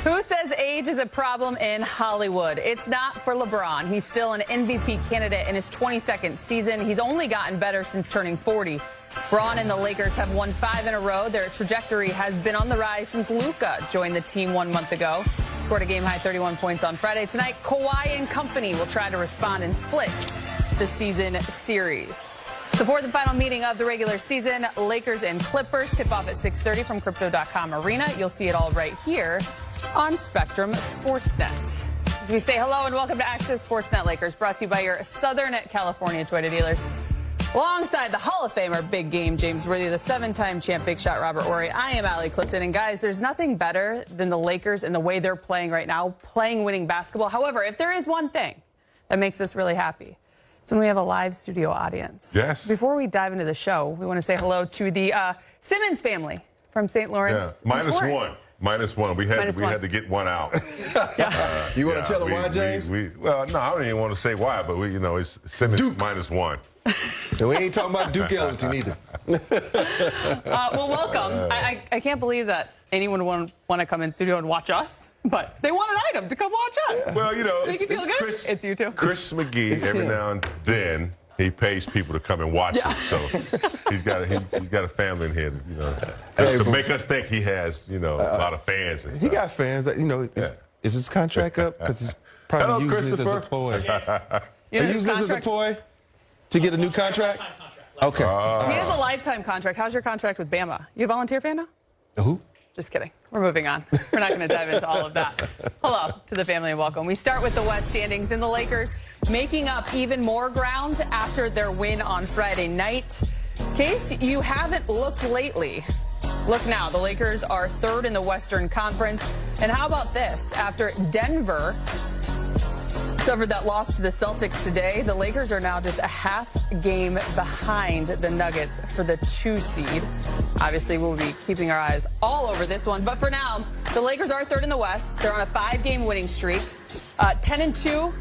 Who says age is a problem in Hollywood? It's not for LeBron. He's still an MVP candidate in his 22nd season. He's only gotten better since turning 40. Braun and the Lakers have won 5 in a row. Their trajectory has been on the rise since Luka joined the team 1 month ago. Scored a game-high 31 points on Friday. Tonight, Kawhi and company will try to respond and split the season series. The fourth and final meeting of the regular season, Lakers and Clippers, tip off at 6:30 from Crypto.com Arena. You'll see it all right here on Spectrum Sportsnet. We say hello and welcome to Access Sportsnet Lakers, brought to you by your Southern California Toyota dealers. Alongside the Hall of Famer Big Game James Worthy, the 7-time champ Big Shot Robert Horry, I am Allie Clifton. And guys, there's nothing better than the Lakers and the way they're playing right now, playing winning basketball. However, if there is one thing that makes us really happy, it's when we have a live studio audience. Yes. Before we dive into the show, we want to say hello to the Simmons family from St. Lawrence. Yeah. Minus one. We had to get one out. You want to tell them why, James? Well, no, I don't even want to say why, but it's Simmons Duke. -1. And we ain't talking about Duke Ellington either. Well, welcome. I can't believe that anyone would want to come in studio and watch us, but they want an item to come watch us. Yeah. Well, Make you feel good? It's you too. Chris McGee, every now and then, he pays people to come and watch it. So he's got a family in here, to make us think he has, a lot of fans. And he got fans. Is his contract up? Because he's probably using this as a ploy. Are you using this as a ploy to get a new contract? Okay. He has a lifetime contract. How's your contract with Bama? You a volunteer fan now? Who? Just kidding. We're moving on. We're not going to dive into all of that. Hello to the family and welcome. We start with the West standings. Then the Lakers making up even more ground after their win on Friday night. In case you haven't looked lately, look now. The Lakers are 3rd in the Western Conference. And how about this? After Denver suffered that loss to the Celtics today, the Lakers are now just a half game behind the Nuggets for the 2 seed. Obviously, we'll be keeping our eyes all over this one. But for now, the Lakers are 3rd in the West. They're on a 5-game winning streak. 10-2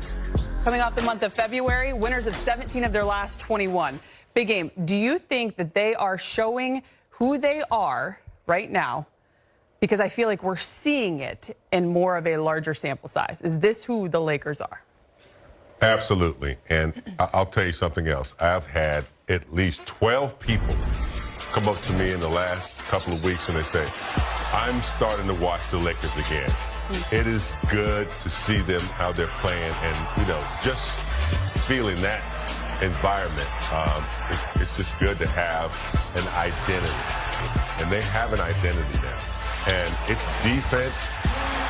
coming off the month of February. Winners of 17 of their last 21. Big Game, do you think that they are showing who they are right now? Because I feel like we're seeing it in more of a larger sample size. Is this who the Lakers are? Absolutely. And I'll tell you something else. I've had at least 12 people come up to me in the last couple of weeks and they say, I'm starting to watch the Lakers again. It is good to see them, how they're playing, and, just feeling that environment. It's just good to have an identity. And they have an identity now. And it's defense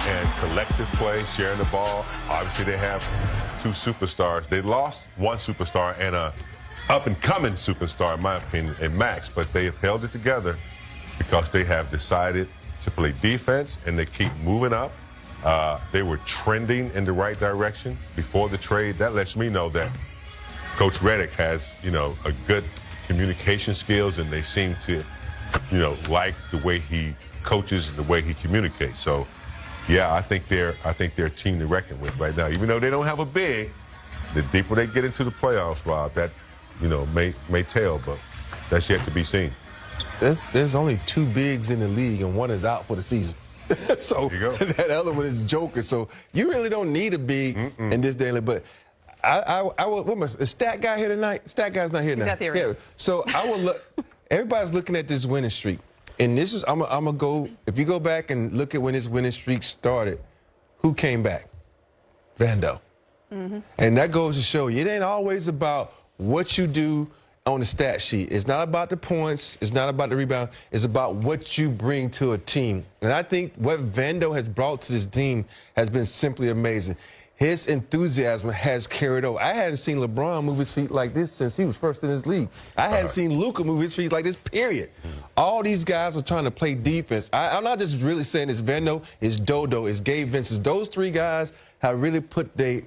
and collective play, sharing the ball. Obviously, they have 2 superstars. They lost 1 superstar and a up-and-coming superstar, in my opinion, in Max. But they have held it together because they have decided to play defense, and they keep moving up. They were trending in the right direction before the trade. That lets me know that Coach Redick has, a good communication skills, and they seem to, like the way he coaches and the way he communicates. So, yeah, I think they're a team to reckon with right now. Even though they don't have a big, the deeper they get into the playoffs, Rob, that may tell, but that's yet to be seen. There's only 2 bigs in the league, and one is out for the season. So that other one is Joker. So you really don't need a big in this daily. But is Stat Guy here tonight? Stat Guy's not here now. He's at the arena. Yeah. So I will look. Everybody's looking at this winning streak. And this is, I'm going to go, if you go back and look at when this winning streak started, who came back? Vando. And that goes to show you, it ain't always about what you do on the stat sheet. It's not about the points. It's not about the rebound. It's about what you bring to a team. And I think what Vando has brought to this team has been simply amazing. His enthusiasm has carried over. I hadn't seen LeBron move his feet like this since he was first in his league. I hadn't seen Luka move his feet like this, period. All these guys are trying to play defense. I'm not just really saying it's Vando, it's Dodo, it's Gabe Vincent. Those 3 guys have really put their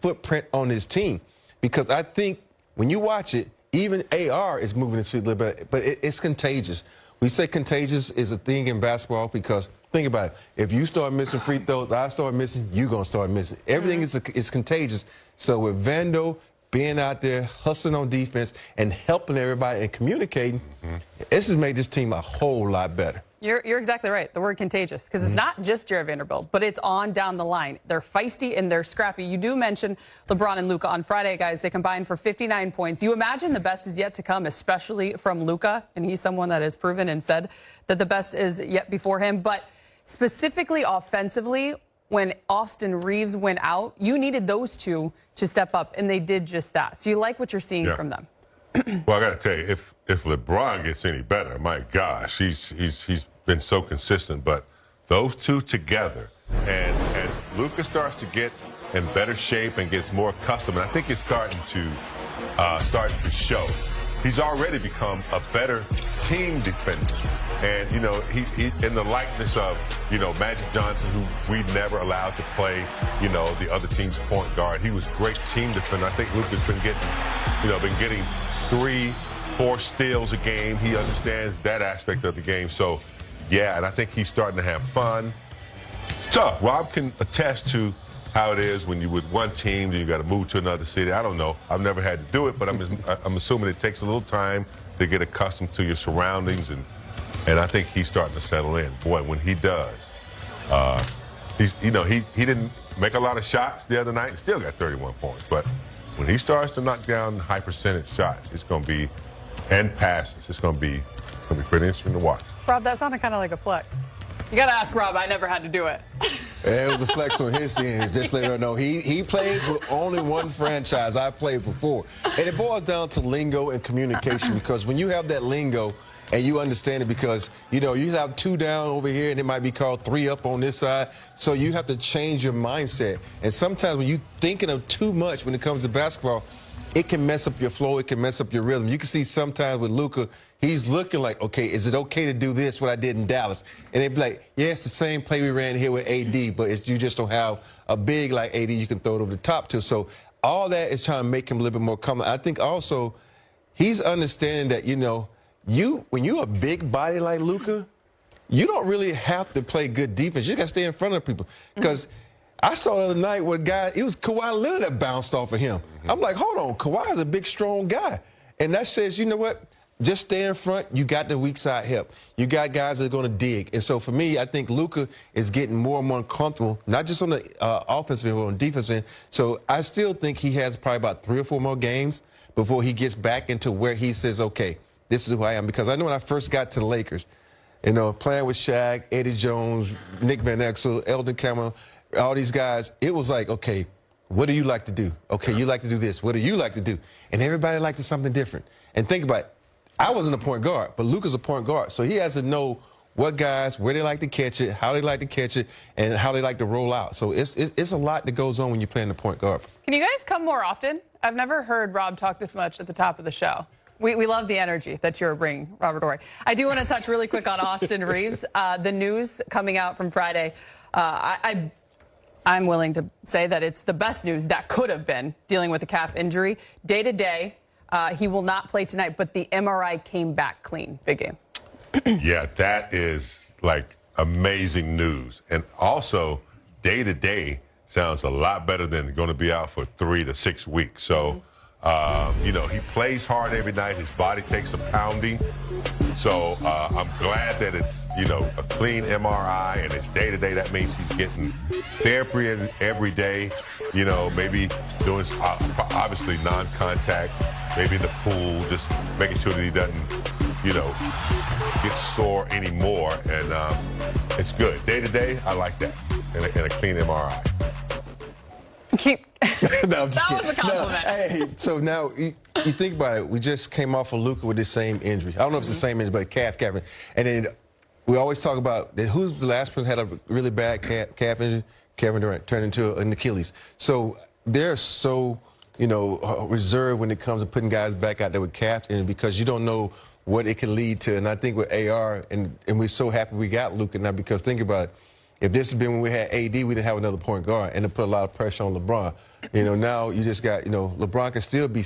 footprint on this team. Because I think when you watch it, even AR is moving his feet a little bit, but it's contagious. We say contagious is a thing in basketball because, think about it, if you start missing free throws, I start missing, you're going to start missing. Everything is contagious. So with Vando being out there, hustling on defense, and helping everybody and communicating, this has made this team a whole lot better. You're exactly right. The word contagious, because it's not just Jared Vanderbilt, but it's on down the line. They're feisty and they're scrappy. You do mention LeBron and Luka on Friday, guys. They combined for 59 points. You imagine the best is yet to come, especially from Luka, and he's someone that has proven and said that the best is yet before him. But specifically offensively, when Austin Reeves went out, you needed those two to step up, and they did just that. So you like what you're seeing from them. Well, I got to tell you, if LeBron gets any better, my gosh, he's been so consistent. But those two together, and as Luka starts to get in better shape and gets more accustomed, and I think it's starting to show. He's already become a better team defender, and he in the likeness of Magic Johnson, who we never allowed to play the other team's point guard. He was great team defender. I think Luka's been getting 3-4 steals a game. He understands that aspect of the game. So, yeah, and I think he's starting to have fun. It's tough. Rob can attest to how it is when you're with one team, then you got to move to another city. I don't know. I've never had to do it, but I'm assuming it takes a little time to get accustomed to your surroundings, and I think he's starting to settle in. Boy, when he does, he didn't make a lot of shots the other night and still got 31 points, but when he starts to knock down high percentage shots, it's going to be, and passes, it's going to be pretty interesting to watch. Rob, that sounded kind of like a flex. You got to ask Rob. I never had to do it. It was a flex on his end. Just let her know he played for only one franchise. I played for 4. And it boils down to lingo and communication, because when you have that lingo and you understand it, because you have 2 down over here and it might be called 3 up on this side, so you have to change your mindset. And sometimes when you're thinking of too much when it comes to basketball, it can mess up your flow, it can mess up your rhythm. You can see sometimes with Luka, he's looking like, okay, is it okay to do this, what I did in Dallas? And they'd be like, yeah, it's the same play we ran here with AD, but you just don't have a big like AD you can throw it over the top to. So all that is trying to make him a little bit more comfortable. I think also he's understanding that, when you're a big body like Luka, you don't really have to play good defense. You just got to stay in front of people. Because I saw the other night where it was Kawhi Leonard that bounced off of him. I'm like, hold on, Kawhi is a big, strong guy. And that says, you know what? Just stay in front. You got the weak side help. You got guys that are going to dig. And so for me, I think Luka is getting more and more comfortable, not just on the offensive end, but on the defensive end. So I still think he has probably about 3 or 4 more games before he gets back into where he says, okay, this is who I am. Because I know when I first got to the Lakers, playing with Shaq, Eddie Jones, Nick Van Exel, Eldon Cameron, all these guys, it was like, okay, what do you like to do? Okay, you like to do this. What do you like to do? And everybody liked something different. And think about it. I wasn't a point guard, but Luka's a point guard. So he has to know what guys, where they like to catch it, how they like to catch it, and how they like to roll out. So it's a lot that goes on when you're playing the point guard. Can you guys come more often? I've never heard Rob talk this much at the top of the show. We love the energy that you're bringing, Robert Horry. I do want to touch really quick on Austin Reeves. The news coming out from Friday, I'm willing to say that it's the best news that could have been, dealing with a calf injury. Day to day, he will not play tonight, but the MRI came back clean. Big game. Yeah, that is like amazing news. And also, day to day sounds a lot better than going to be out for 3 to 6 weeks. So, he plays hard every night. His body takes a pounding. So I'm glad that it's, a clean MRI and it's day to day. That means he's getting therapy every day, maybe doing obviously non-contact, maybe in the pool, just making sure that he doesn't, get sore anymore. And it's good. Day to day, I like that. And a clean MRI. No, I'm just that kidding. was a compliment. No, hey, so now you think about it. We just came off of Luka with the same injury. I don't know if it's the same injury, but calf. And then we always talk about who's the last person had a really bad calf injury? Kevin Durant turned into an Achilles. So they're so, reserved when it comes to putting guys back out there with calves in, because you don't know what it can lead to. And I think with AR, and we're so happy we got Luka now, because think about it. If this had been when we had AD, we didn't have another point guard, and it put a lot of pressure on LeBron. Now you just got, LeBron can still be